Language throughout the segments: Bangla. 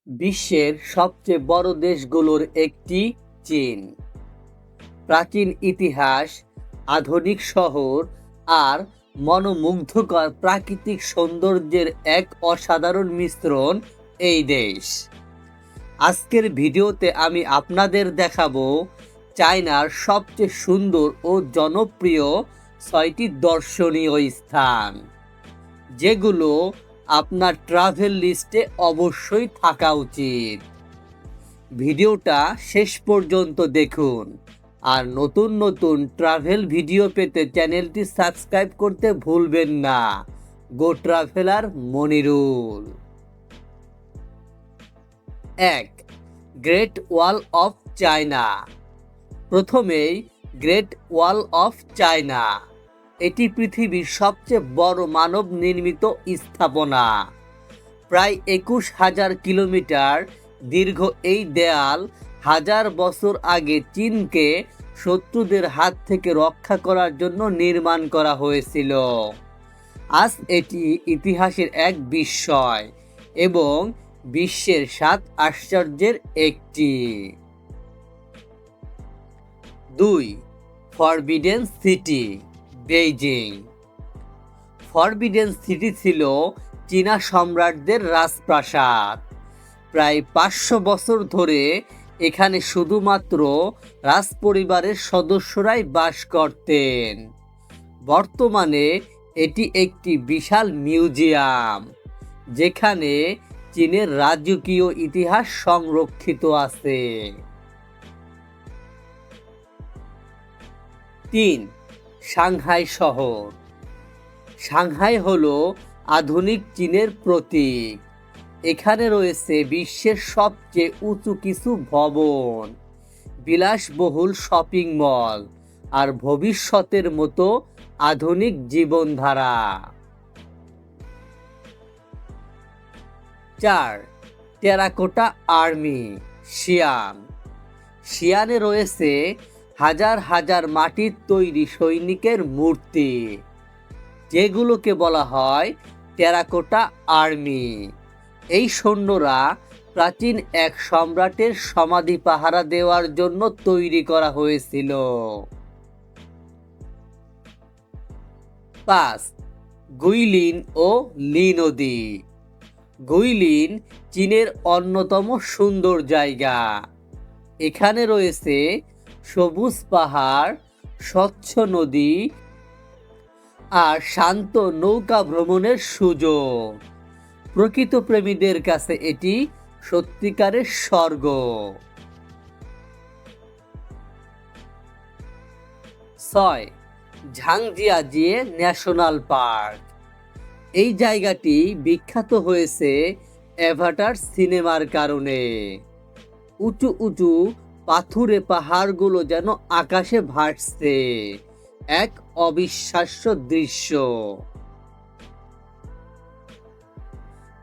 বিশ্বের সবচেয়ে বড় দেশগুলোর একটি চীন। প্রাচীন ইতিহাস, আধুনিক শহর আর মনোমুগ্ধকর প্রাকৃতিক সৌন্দর্যের এক অসাধারণ মিশ্রণ এই দেশ। আজকের ভিডিওতে আমি আপনাদের দেখাবো চায়নার সবচেয়ে সুন্দর ও জনপ্রিয় 6টি দর্শনীয় স্থান, যেগুলো আপনার ট্রাভেল লিস্টে অবশ্যই থাকা উচিত। ভিডিওটা শেষ পর্যন্ত দেখুন আর নতুন নতুন ট্রাভেল ভিডিও পেতে চ্যানেলটি সাবস্ক্রাইব করতে ভুলবেন না। Go traveller Monirul. 1. Great Wall of China. প্রথমেই গ্রেট ওয়াল অফ চায়না। এটি পৃথিবীর সবচেয়ে বড় মানব নির্মিত স্থাপনা। প্রায় 21,000 কিলোমিটার দীর্ঘ এই দেয়াল হাজার বছর আগে চীনকে শত্রুদের হাত থেকে রক্ষা করার জন্য নির্মাণ করা হয়েছিল। আজ এটি ইতিহাসের এক বিস্ময় এবং বিশ্বের 7 আশ্চর্যের একটি। 2. Forbidden city, Beijing. Forbidden city ছিল চীনা সম্রাটদের রাজপ্রাসাদ। প্রায় 500 বছর ধরে এখানে শুধুমাত্র রাজপরিবারের সদস্যরাই বাস করতেন। বর্তমানে এটি একটি বিশাল মিউজিয়াম, যেখানে চীনের রাজকীয় ইতিহাস সংরক্ষিত আছে। 3. সাংহাই শহর। সাংহাই হলো আধুনিক চীনের প্রতীক। এখানে রয়েছে বিশ্বের সবচেয়ে উঁচু কিছু ভবন, বিলাসবহুল শপিং মল আর ভবিষ্যতের মতো আধুনিক জীবনধারা। 4. Terracotta army, Sean. সিয়ানে রয়েছে হাজার হাজার মাটির তৈরি সৈনিকের মূর্তি, যেগুলোকে বলা হয় টেরাকোটা আর্মি। এই সৈন্যরা প্রাচীন এক সম্রাটের সমাধি পাহারা দেওয়ার জন্য তৈরি করা হয়েছিল। 5. গুইলিন ও লি নদী। গুইলিন চীনের অন্যতম সুন্দর জায়গা। এখানে রয়েছে সবুজ পাহাড়, স্বচ্ছ নদী আর শান্ত নৌকা ভ্রমণের সুযোগ। প্রকৃত প্রেমীদের কাছে এটি সত্যিকারের স্বর্গ। 6. ঝাংজিয়াজিয়ে ন্যাশনাল পার্ক। এই জায়গাটি বিখ্যাত হয়েছে অ্যাভাটার সিনেমার কারণে। উঁচু উঁচু পাথুরে পাহাড়গুলো যেন আকাশে ভাসছে, এক অবিশ্বাস্য দৃশ্য।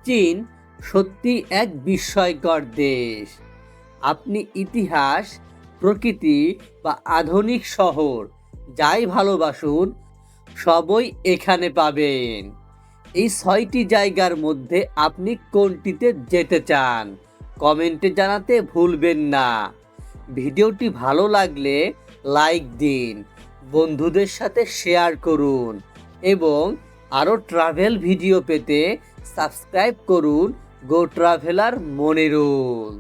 চীন সত্যি এক বিস্ময়কর দেশ। আপনি ইতিহাস, প্রকৃতি বা আধুনিক শহর যাই ভালোবাসুন, সবই এখানে পাবেন। এই 6টি জায়গার মধ্যে আপনি কোনটিতে যেতে চান কমেন্টে জানাতে ভুলবেন না। ভিডিওটি ভালো লাগলে লাইক দিন, বন্ধুদের সাথে শেয়ার করুন এবং আরও ট্রাভেল ভিডিও পেতে সাবস্ক্রাইব করুন গো ট্রাভেলার মনিরুল।